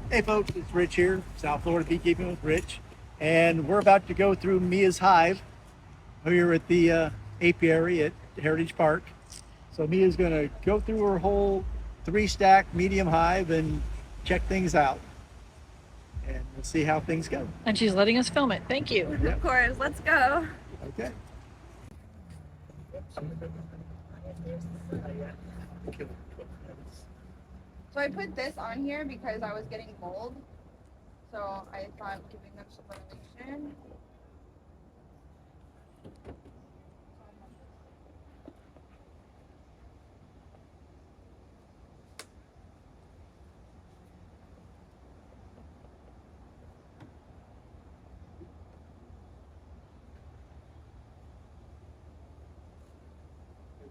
Hey folks, it's Rich here, South Florida Beekeeping with Rich, and we're about to go through Mia's hive here at the apiary at Heritage Park. So Mia's going to go through her whole 3-stack medium hive and check things out, and we'll see how things go. And she's letting us film it. Thank you. Yep. Of course, let's go. Okay. So I put this on here because I was getting mold. So I thought giving them some motivation.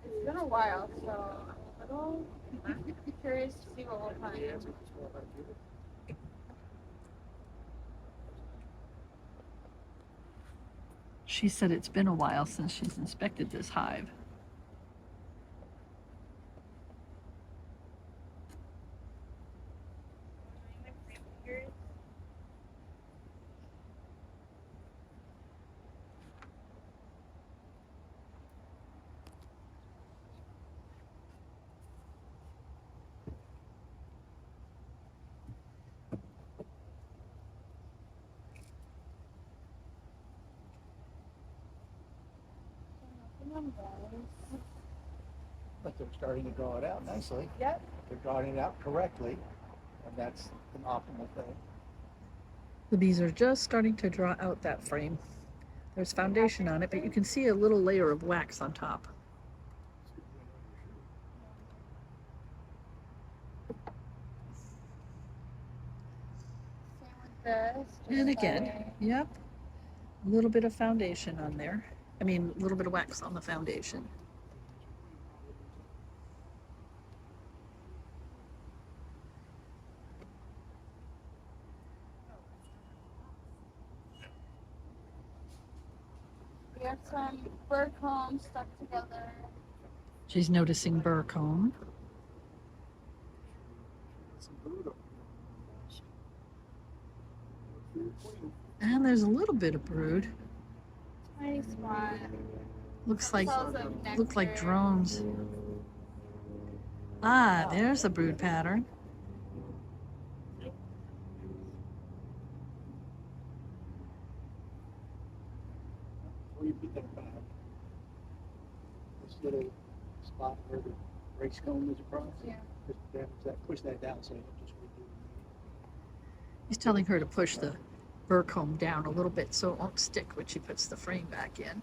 It's been a while, so I'm a little curious to see what we'll find. She said it's been a while since she's inspected this hive. But they're starting to draw it out nicely. Yep. They're drawing it out correctly, and that's an optimal thing. The bees are just starting to draw out that frame. There's foundation on it, but you can see a little layer of wax on top. Same with this. And again, yep, a little bit of foundation on there. I mean, a little bit of wax on the foundation. We have some burr combs stuck together. She's noticing burr comb. And there's a little bit of brood. Tiny spot. Looks like Cells of look like nectar. drones. Ah, there's a brood pattern. Before you put that back, this little spot where the race comb is across, Yeah. just damage that, push that down so you don't just redo it. He's telling her to push the burr comb down a little bit so it won't stick when she puts the frame back in.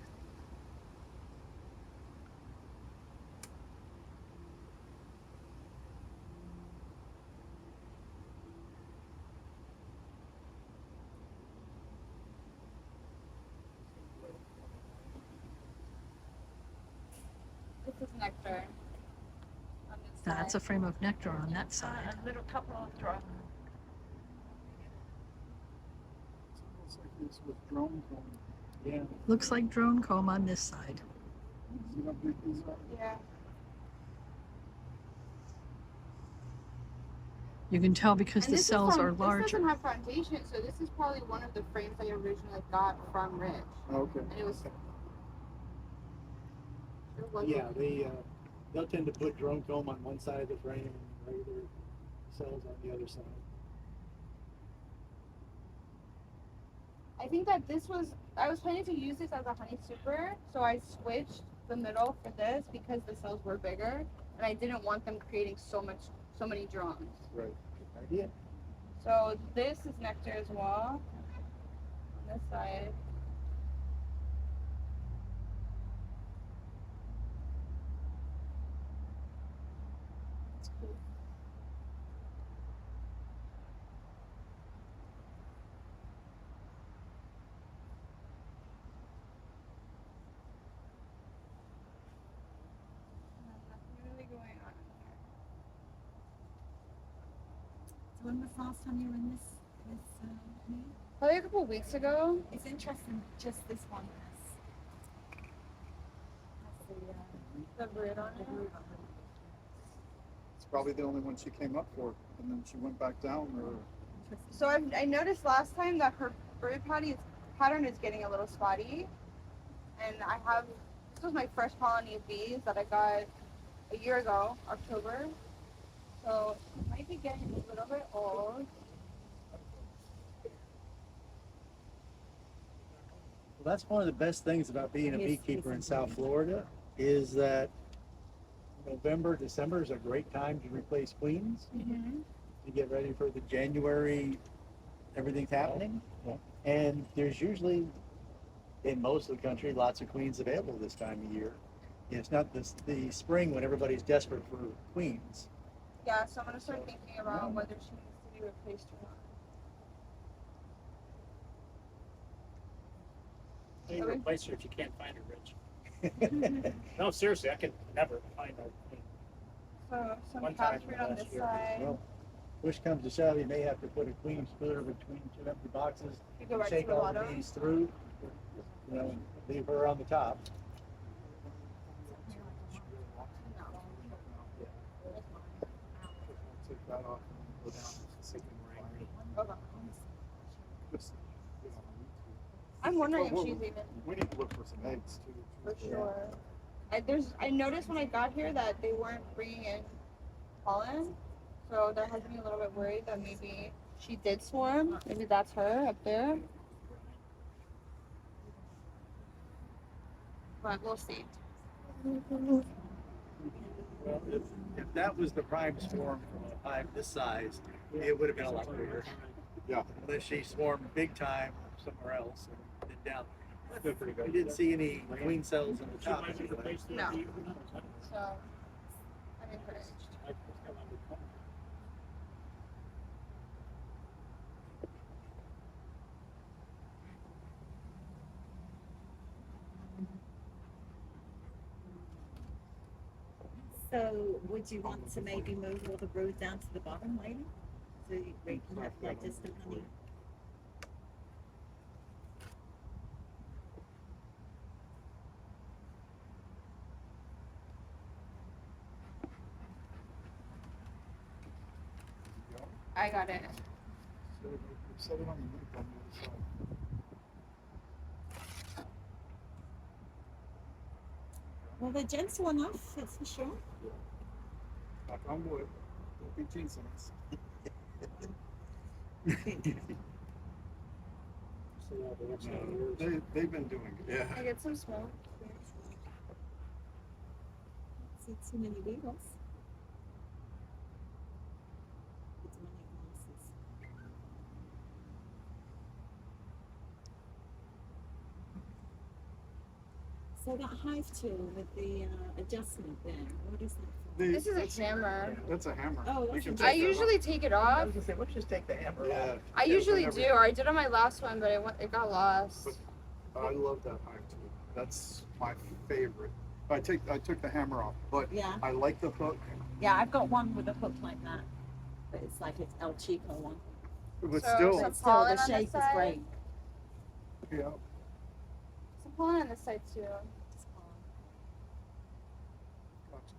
This is nectar. On this That's side. a frame of nectar on that side. A little couple of drops. It's almost like this with drone comb. Yeah. Looks like drone comb on this side. See how big these are? Yeah. You can tell because And the this is cells from- are This larger. doesn't have foundation, so this is probably one of the frames I originally got from Rich. Okay. And it was. It was Yeah, they'll tend to put drone comb on one side of the frame and regular cells on the other side. I think that this was. I was planning to use this as a honey super, so I switched the middle for this because the cells were bigger, and I didn't want them creating so many drones. Right. Good idea. So this is nectar as well. On this side. That's cool. Nothing really going on here. So when was the last time you were in this meeting? Probably a couple of weeks ago. It's interesting, just this one has The brood on the it. brood on it. It's probably the only one she came up for, and then she went back down, or interesting. So I noticed last time that her pattern is getting a little spotty, and this was my first colony of bees that I got a year ago, October. So it might be getting a little bit old. Well, that's one of the best things about being a beekeeper in South Florida is that November, December is a great time to replace queens Mm-hmm. to get ready for the January, everything's happening. And there's usually, in most of the country, lots of queens available this time of year. It's not the spring when everybody's desperate for queens. Yeah, so I'm gonna start thinking about whether she needs to be replaced or not. How do you replace her if you can't find her, Rich? No, seriously, I could never find her. So some One time catchment on last this year. side. Well, push comes to shove, you may have to put a queen splitter between two empty boxes, You go back to shake the all the bottom. bees through, leave her on the top. Take that off and go down to second ring. Okay. Just, I'm wondering if Well, she's even we need to look for some eggs too. for sure. I noticed when I got here that they weren't bringing in pollen, so that has me a little bit worried that maybe she did swarm. Maybe that's her up there. But we'll see. Well, if that was the prime swarm from a hive this size, it would have been a lot bigger. Yeah. Unless she swarmed big time somewhere else and then down. We didn't see any queen cells in the top. Anyway. No. So I'm encouraged. So would you want to maybe move all the brood down to the bottom later? So we can have like just the honey. I got it. So set it on the loop on the other side. Well, they're gentle enough, that's for sure. Knock on wood. Don't be jinxing us. They've been doing good. I Yeah. get some smoke. See too many beetles. It's one of glasses. So that hive tool with the adjustment there, what is that for? This is a hammer. That's a hammer. Oh, You that's can a take I that usually take it I off. was gonna say, let's just take the hammer Yeah. off. I usually whenever- do. I did on my last one, but it got lost. I love that hive tool. That's my favorite. I took the hammer off, but Yeah. I like the hook. Yeah, I've got one with a hook like that, but it's like it's El Chico one. But So- still, so- But still, pollen the on this shape is side? great. yeah. Some pollen on this side too. It's pollen. Gotcha.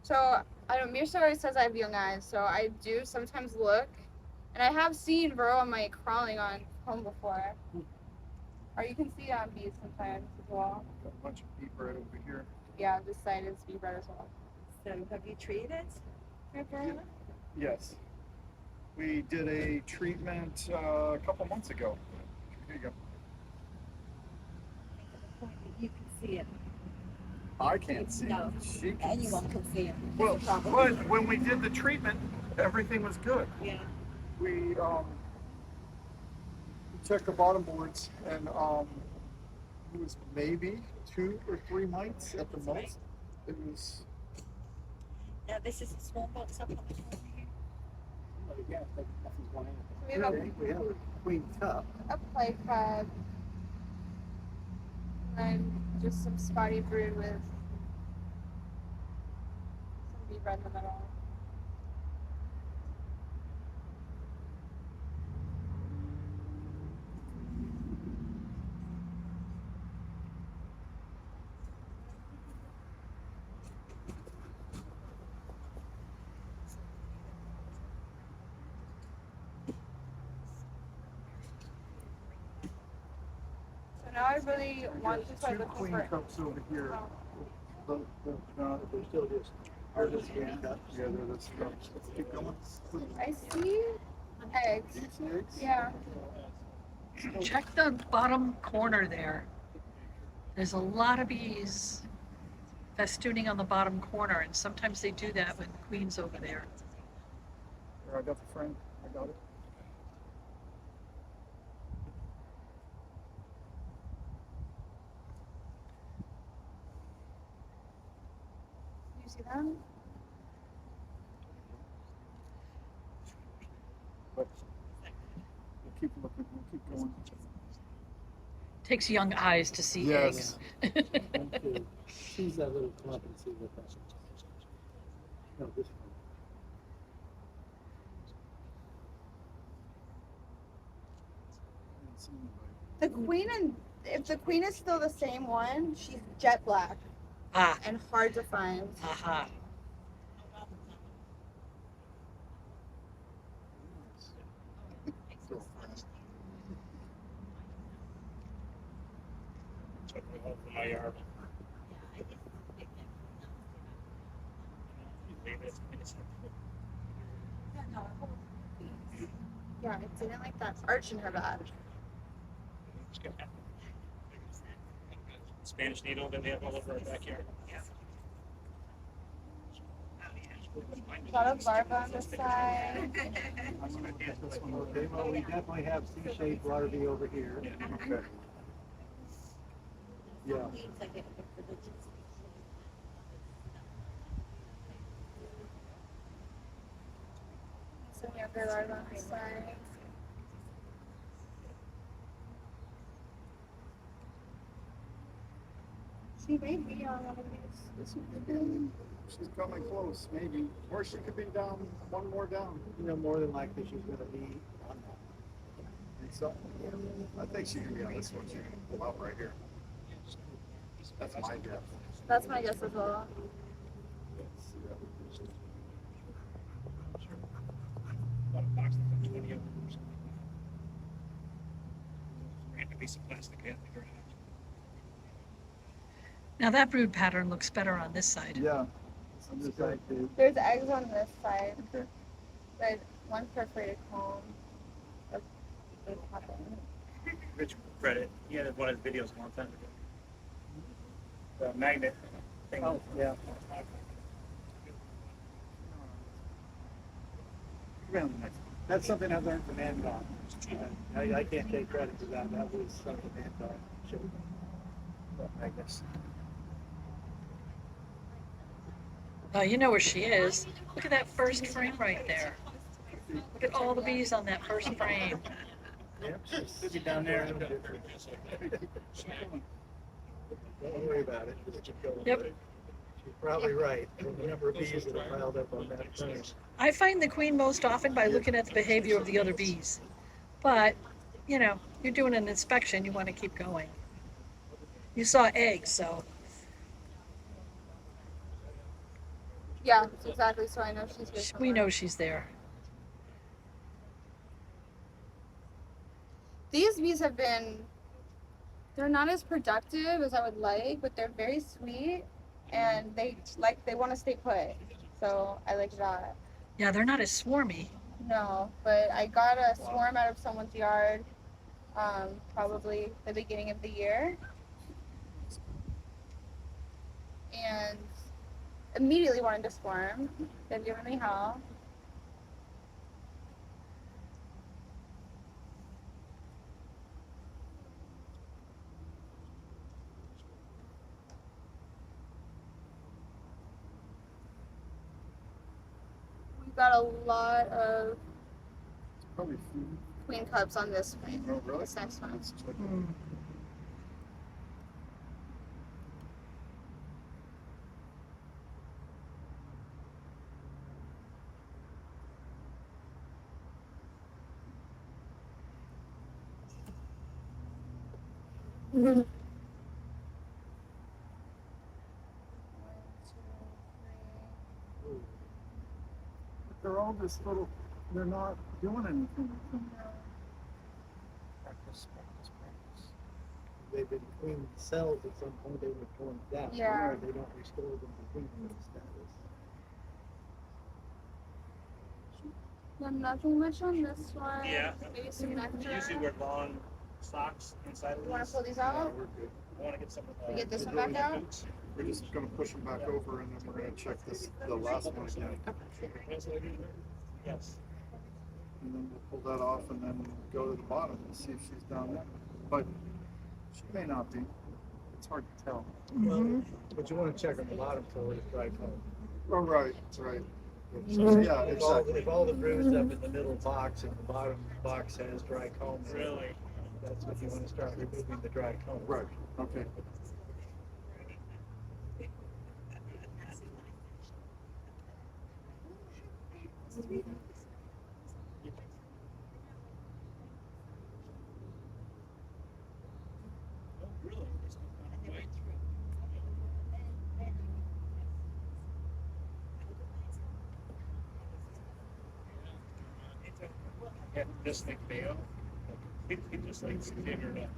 So I don't. Mirsa always says I have young eyes, so I do sometimes look, and I have seen varroa mite crawling on comb before, or you can see it on bees sometimes as well. Got a bunch of beeper over here. Yeah, this side is bee bread as well. So have you treated it? Yes. We did a treatment a couple months ago. Here you go. The point that you can see it. I can't see. No, She can anyone can see it. Well, It's a problem. but when we did the treatment, everything was good. Yeah. We checked the bottom boards, and it was maybe 2 or 3 mites at the most. It was. Now this is a small box up on the corner here. So we You have know, we have a queen cup. a play fed, and then just some spotty brood with some bee bread in the middle. now I really want to There's start two looking queen for. cups over here. Oh, No, They're still just are just queen cups. yeah, they're the cups. Let's keep going. I see eggs. Do you see eggs? Yeah. Check the bottom corner there. There's a lot of bees festooning on the bottom corner, and sometimes they do that when the queen's over there. Here, I got the frame. I got it. You see them? But we'll keep looking. We'll keep going. Takes young eyes to see Yes. eggs. Choose that little clump and see what that is. No, this one. Didn't see anybody. The queen and if the queen is still the same one, she's jet black Ah, and hard to find. aha. Took me home from my yard. Leave it. Yeah, I didn't like that arch in her back. Spanish needle that they have all over our backyard. A lot of larvae on this side. I'm gonna look at this one. Okay, well, we definitely have C-shaped larvae over here. Okay. Yeah. Some younger larvae on this side. She may be on one of these. This one could be. She's coming close, maybe. Or she could be down, one more down. You know, more than likely she's going to be on that. And so, I think she can be on this one. She can pull out right here. That's my guess. That's my guess as well. Bought a box that comes 20 of them or something. Random piece of plastic I had in the garage. Now that brood pattern looks better on this side. Yeah. On this side too. There's eggs on this side, Okay. but one perforated comb. That's what happened. Rich credit. He had one of his videos a long time ago. The magnet thing. Oh, yeah. That's something I learned from Andon. I can't take credit for that. That was something Andon showed me. Magnus. Oh, you know where she is. Look at that first frame right there. Look at all the bees on that first frame. Yep, she's Sitting down there. Don't worry about it. Just keep going. Yep. She's probably right. The number of bees that are piled up on that frame. I find the queen most often by looking at the behavior of the other bees. But, you know, you're doing an inspection, you want to keep going. You saw eggs, so Yeah, exactly. So I know she's here. we somewhere. know she's there. These bees have been, they're not as productive as I would like, but they're very sweet and they want to stay put. So I like that. Yeah, they're not as swarmy. No, but I got a swarm out of someone's yard probably the beginning of the year. And immediately wanted to swarm. They've given me hell. We've got a lot of Probably food. queen cups on this one. Oh, really? This next one. Let's check it. Hmm. But they're all just little, they're not doing anything with them. Practice, practice, practice. they've been cleaned cells at some point, they were torn down. Yeah. Or they don't restore them to clean status. Then nothing much on this one. Yeah. Maybe some nectar. Usually wear long socks inside of You want these. to pull these Yeah, out? we're good. I want to get some. We get this one back out? boots. We're just gonna push them back over and then we're gonna check the last one again. Yes. And then we'll pull that off and then go to the bottom and see if she's down there. But she may not be. It's hard to tell. But you want to check on the bottom for it's dry comb. Oh, right. So Yeah, exactly. if all the broods up in the middle box and the bottom box has dry comb, in it, Really? that's when you want to start removing the dry comb. Right, okay. Oh, really? Yeah, this thing failed. It just like figured out.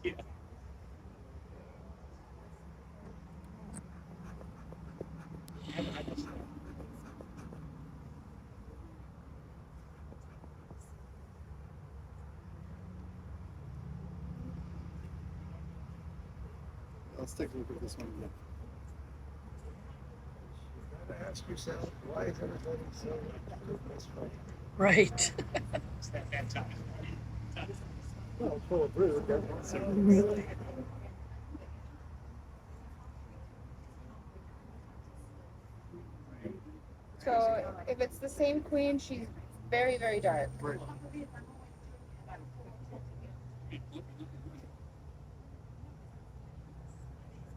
Yeah. Let's take a look at this one again. You gotta ask yourself, why is everybody so misfired? Right. It's that bad time. Well, full of brood, that's Really? So if it's the same queen, she's very, very dark. Right.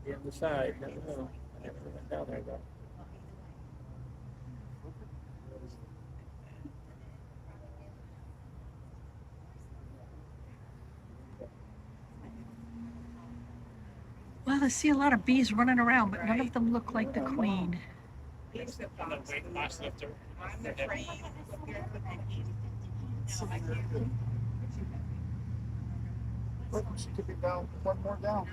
The other side, no, no. I never went down there though. Well, I see a lot of bees running around, but none of them look like the queen. And the weight loss lifter. But she could be down, one more down.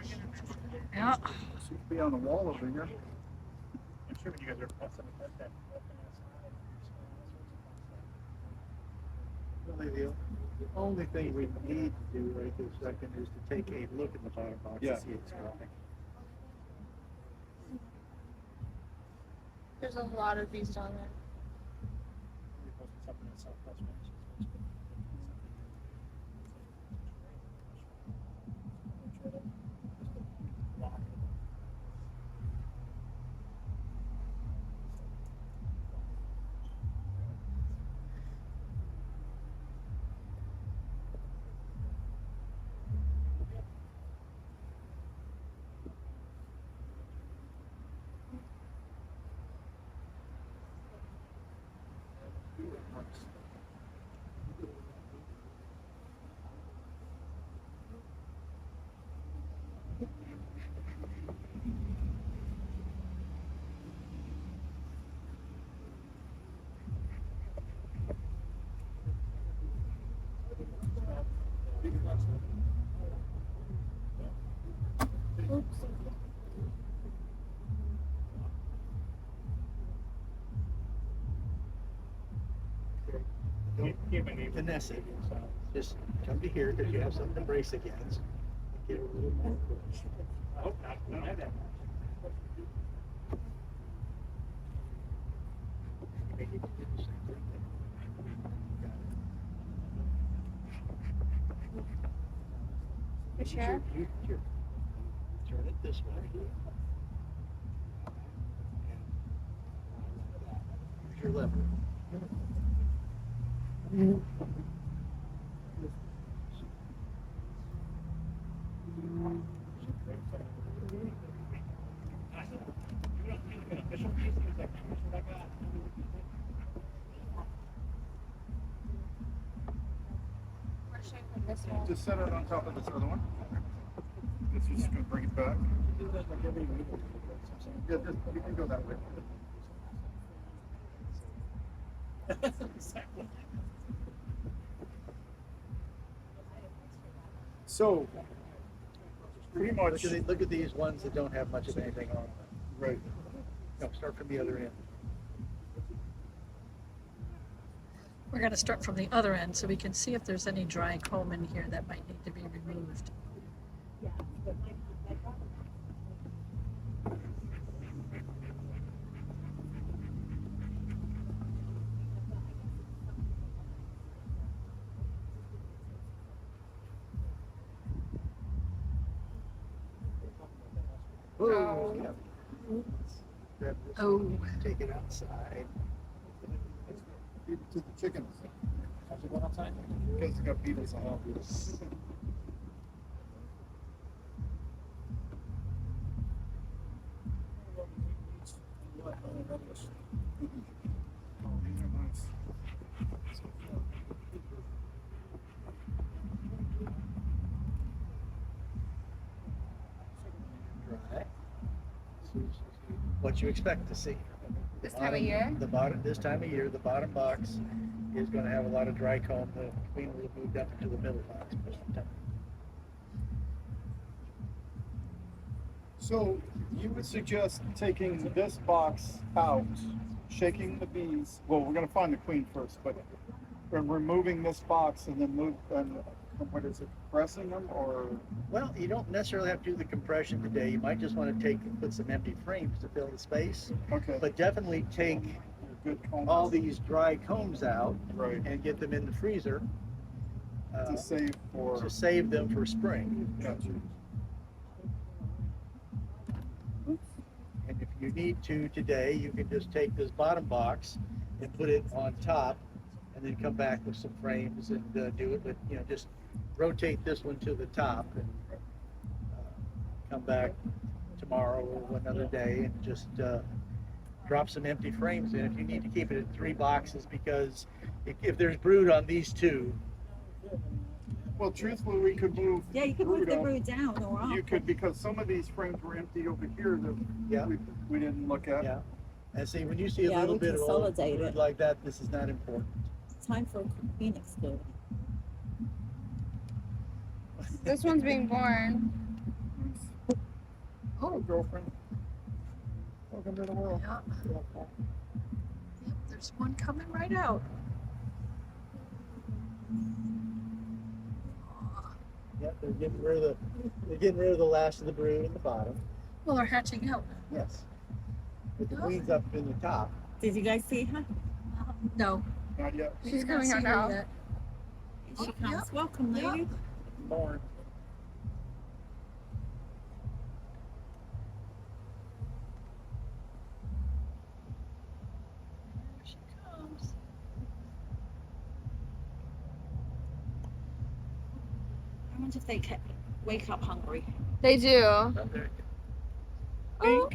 Yeah. She could be on the wall over here. I'm sure when you guys are busting that. really the only thing we need to do right this second is to take a look at the bottom box Yeah. and see it's growing. There's a lot of bees down there. Oops. Don't finesse it. Just come to here because you have something to brace against. Get a little more push. I hope not. We don't have that. Maybe you can do the same thing. Your chair? You turn it this way. Here's your lever. Where should I put this one? Just set it on top of this other one. Guess you're just gonna bring it back. Yeah, you can go that way. Exactly. So, pretty much, Look at these ones that don't have much of anything on them. right. No, start from the other end. We're gonna start from the other end so we can see if there's any dry comb in here that might need to be removed. Oh, No. yeah. Grab this Oh. one, take it outside. Feed it to the chickens. How's it going outside? Because it's got beetles on all beetles. Oh, these are nice. Dry. What you expect to see. This time of year? This time of year, the bottom box is going to have a lot of dry comb. The queen will have moved up into the middle box most of the time. So you would suggest taking this box out, shaking the bees. Well, we're gonna find the queen first, but removing this box and then what is it, pressing them or? Well, you don't necessarily have to do the compression today. You might just want to put some empty frames to fill the space. Okay. But definitely take Good comb. all these dry combs out Right. and get them in the freezer To save for. to save them for spring. Gotcha. And if you need to today, you can just take this bottom box and put it on top and then come back with some frames and do it. But, just rotate this one to the top and come back tomorrow or another day and just drop some empty frames in. If you need to keep it in 3 boxes, because if there's brood on these two, Well, truthfully, we could move. Yeah, you could move the up. brood down or up. You could, because some of these frames were empty over here that Yeah. we didn't look at. yeah. And see, when you see a Yeah, little we bit of old consolidate brood it. like that, this is not important. Time for a queen exploder. This one's being born. Oh, girlfriend. Welcome to the world. Yeah. Yep, there's one coming right out. Yeah, they're getting rid of the last of the brood in the bottom. Well, they're hatching out. Yes. With the Oh. queens up in the top. Did you guys see her? No. Not yet. we She's did not coming see out her now. yet. Here Oh, she comes. yep. Welcome, Yep. lady. Born. Here she comes. I wonder if they wake up hungry. They do. Okay. Oh.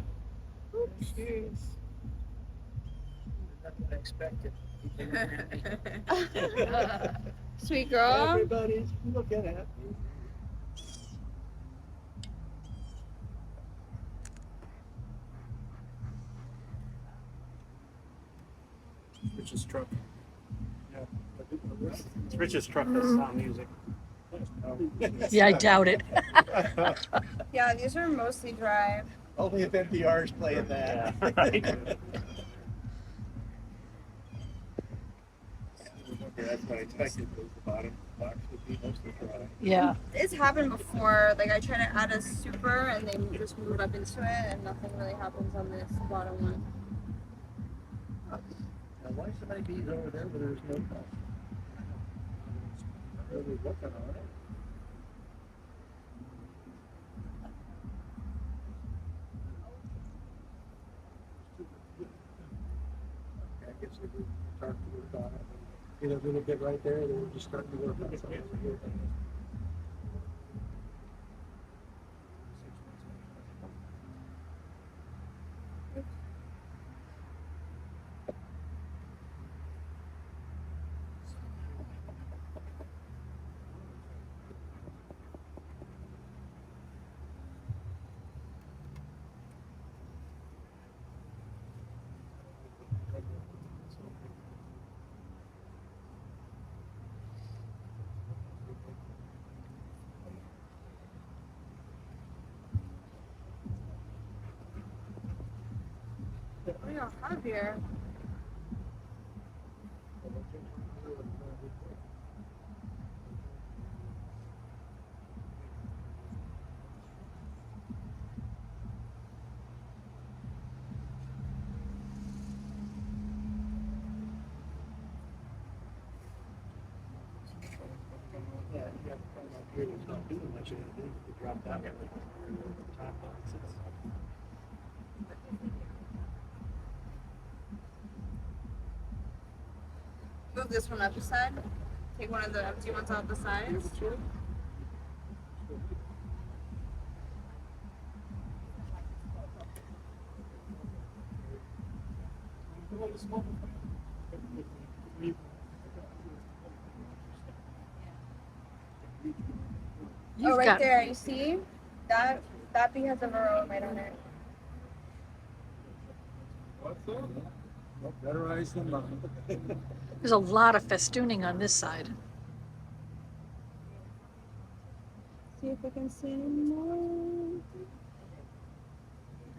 She is. Not what I expected. Sweet girl. Everybody's looking at you. Rich's truck. Yeah. It's Rich's truck that's sound music. Yeah, I doubt it. Yeah, these are mostly dry. Only if NPR's playing that. Yeah, right. Yeah, that's what I expected. The bottom box would be mostly dry. Yeah. It's happened before. Like I try to add a super and they just move up into it and nothing really happens on this bottom one. Now, why so many bees over there where there's no comb? Really looking on it. I guess we could start to work on it. Get a little bit right there, then we're just starting to work on something. We don't have here. Yeah, you got to come up here, there's not doing much anything, you drop that one. Top boxes. Move this one up a side. Take one of the empty ones out the sides. You've Oh, right got, there. You see? That bee has a varroa mite on it. What's that? Well, better eyes than mine. there's a lot of festooning on this side. See if I can see any more.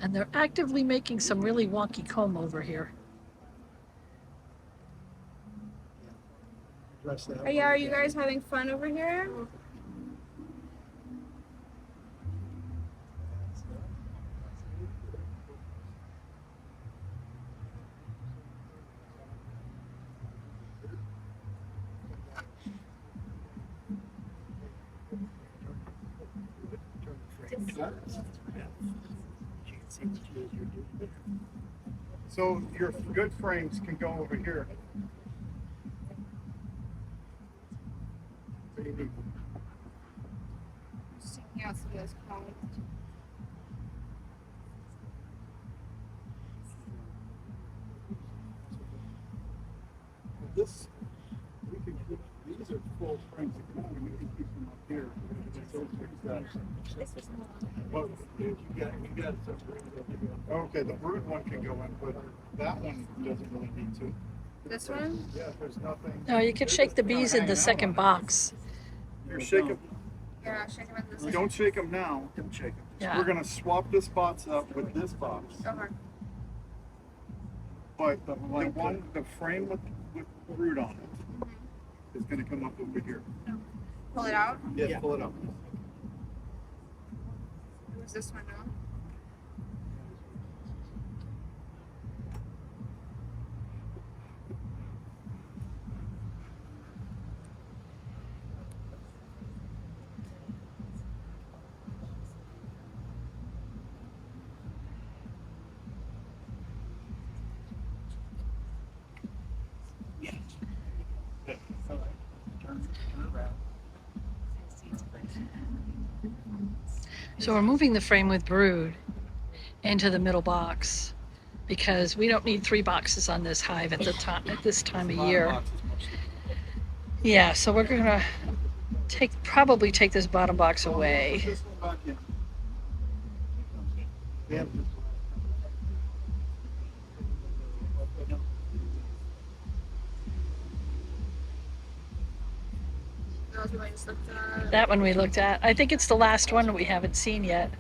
And they're actively making some really wonky comb over here. Dress that Oh, yeah, are you guys having fun over here? So your good frames can go over here. What do you need? Just taking out some of those combs. This, we can keep, these are full frames, we can keep them up here. Well, You got some room over okay, the brood one can go in, but that one doesn't really need to. This one? Yeah, there's nothing. No, you could shake the bees in the second box. You're shaking, Yeah, shake them in this. don't shake them now. Don't shake them. Yeah. We're gonna swap this box up with this box. Okay. But the one, the frame with brood on it is gonna come up over here. Pull it out. Yeah, pull it up. Where's this one now? Turn around. So we're moving the frame with brood into the middle box because we don't need 3 boxes on this hive at this time of year. Yeah, so we're gonna probably take this bottom box away. This one back in. Yeah. That was what I just looked at. That one we looked at. I think it's the last one we haven't seen yet.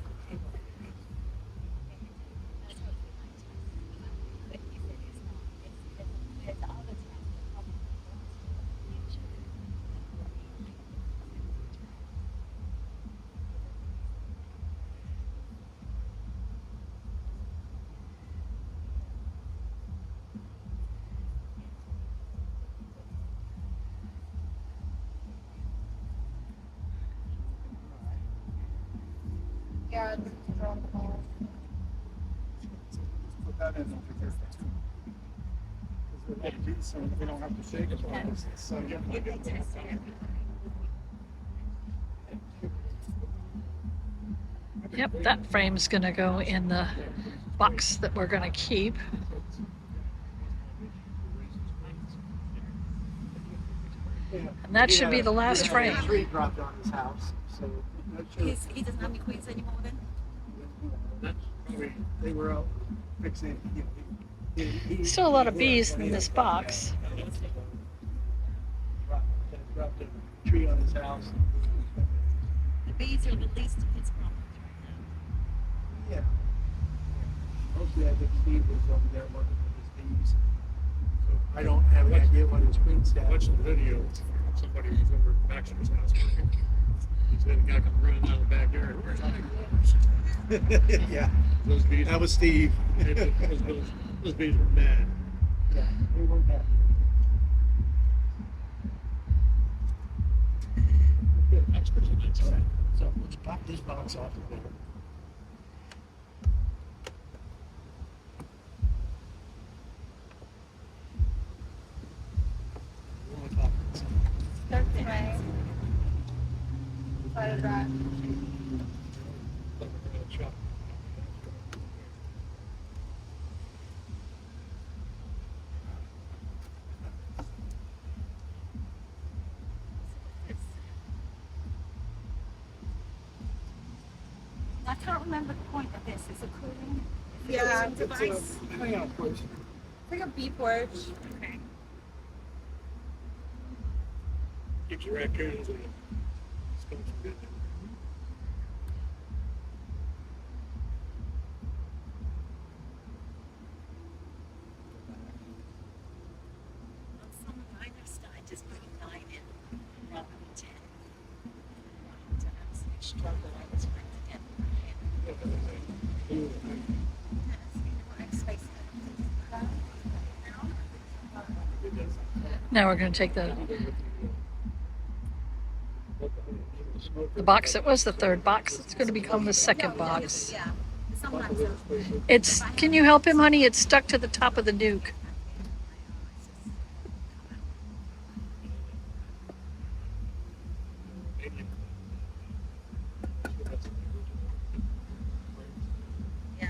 Yeah, this is wrong call. Put that in over here. Because they're bees, so we don't have to shake them. So yeah. Yep, that frame's gonna go in the box that we're gonna keep. And that should be the last frame. A tree dropped on his house, so that should- He doesn't have any queens anymore then? they were out fixing. Still a lot of bees in this box. Dropped a tree on his house. The bees are released to his problem. Yeah. Mostly I think Steve was over there staff. Watching the video, somebody was over at Baxter's house working. He said a guy come running out of the backyard. Where's all the Yeah, those bees? that was Steve. Those bees were bad. Yeah, they were bad. Good. Baxter's a nice guy. So let's pop this box off of there. We're on top of this. That's my side of that. I can't remember the point of this. It's a cooling Yeah, cooling device. Hang on, please. it's like a bee porch. Okay. Keeps your raccoons and skunks from getting in. On some of mine, I've started just putting 9 in rather than 10. And as I struggle, I was trying to get space. Now we're going to take the box that was the third box. It's going to become the second box. Yeah. Sometimes they'll- It's. Can you help him, honey? It's stuck to the top of the nuke. yeah.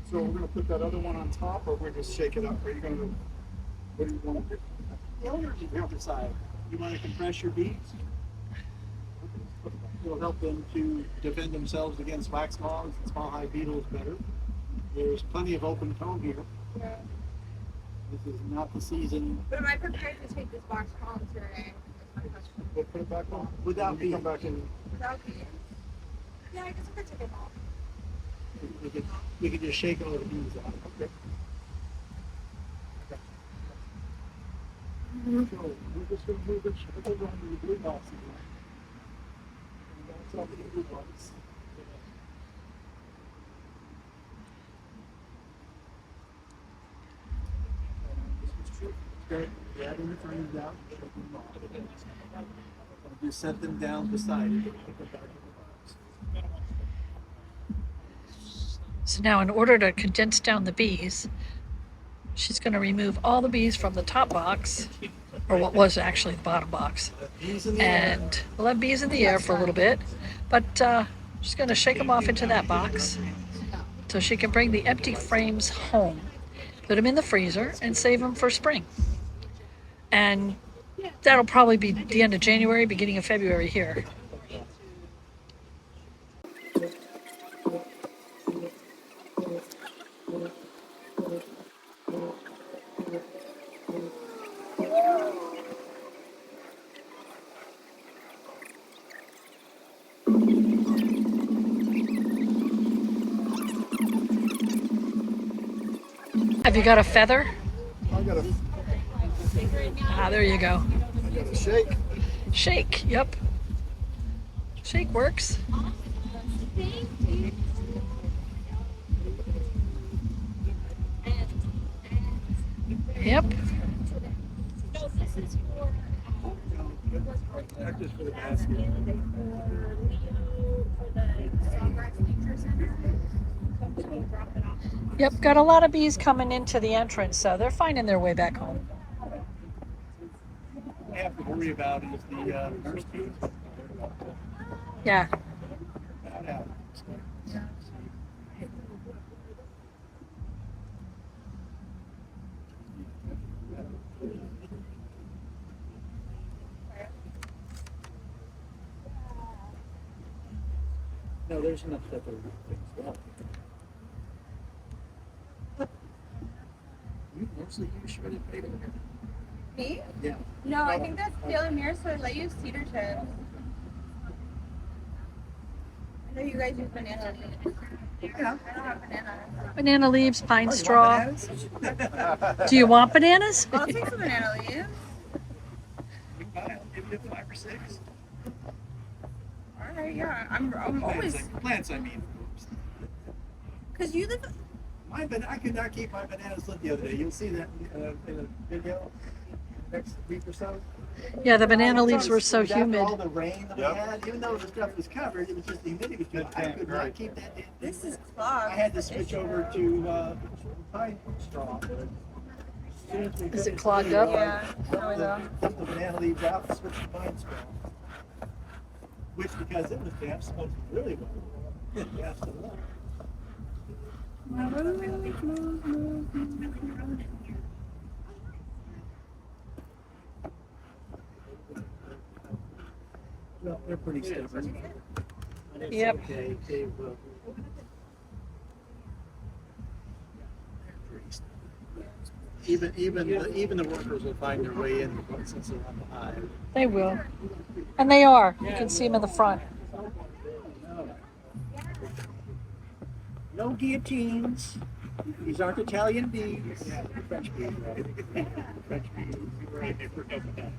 So we're gonna put that other one on top, or we're just shake it up? Are you gonna, what do you wanna do? The owners will decide. You want to compress your bees? It'll help them to defend themselves against wax moths and small hive beetles better. There's plenty of open comb here. Yeah. This is not the season But am I prepared to take this box home today? That's my question. We'll put it back on. without You bees. come back in. Without bees? Yeah, I guess I could take it home. We could just shake all the bees out. Okay. So we're just gonna move it over onto the blue box again. And that's all the blue box. Okay, grabbing the frames out, shaking them off. Just set them down beside it. Put them back in the box. So now, in order to condense down the bees, she's going to remove all the bees from the top box, or what was actually the bottom box, Bees in the air. and we'll have bees in the air for a little bit. But she's going to shake them off into that box, so she can bring the empty frames home, put them in the freezer, and save them for spring. And that'll probably be the end of January, beginning of February here. Have you got a feather? I gotta There you go. shake. Shake, yep. Shake works. Yep. Not just for the basket. Yep, got a lot of bees coming into the entrance, so they're finding their way back home. What I have to worry about is the nurse bees. Yeah. That happens. No, there's enough stuff over things. You mostly use shredded paper. Me? Yeah. No, I think that's the other mirror, so I let you use cedar chips. And So you guys use banana leaves. Yeah. I don't have banana. Banana leaves, pine Oh, you want straw. bananas? Do you want bananas? I'll take some banana leaves. You can buy 'em. Give you 5 or 6. All right, yeah. I'm always Plants, I mean. because you live. I could not keep my bananas lit the other day. You'll see that in a video next week or so. Yeah, the banana leaves were so After humid. all the rain that we had, even though the stuff was covered, it was just the humidity was too high. I could not keep that in. This is clogged. I had to switch over to pine straw. Is it clogged up? Yeah. No, no. Took the banana leaves out and switched to pine straw. Which, because it was damp, smoked really well. It gassed it up. Well, they're pretty stubborn. But it's Yep. okay. They're pretty stubborn. Even the workers will find their way in since they're on the hive. They will. And they are. You can see them in the front. No guillotines. These aren't Italian bees. Yeah, French bees, right? French bees. Right, they work up and down.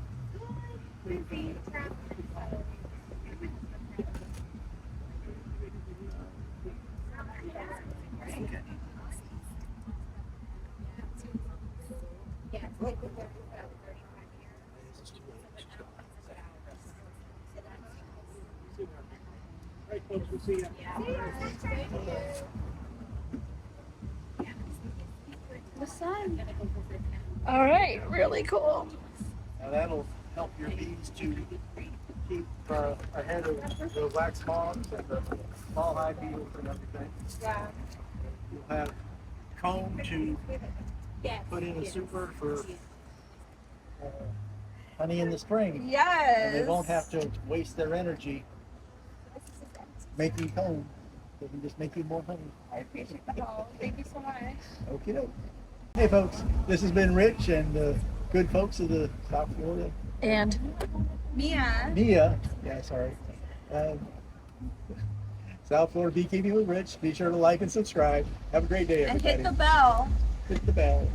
Right, folks, we'll see you. The sun. All right, really cool. Now that'll help your bees to keep ahead of the wax moths and the small hive beetles and everything. Yeah. You'll have comb to put in a super for honey in the spring. Yes. And they won't have to waste their energy making comb. They can just make you more honey. I appreciate the help. Thank you so much. Okay, doke. Hey folks, this has been Rich and the good folks of the South Florida. And Mia. Yeah, sorry. South Florida Beekeeping with Rich. Be sure to like and subscribe. Have a great day, And everybody. hit the bell. Hit the bell.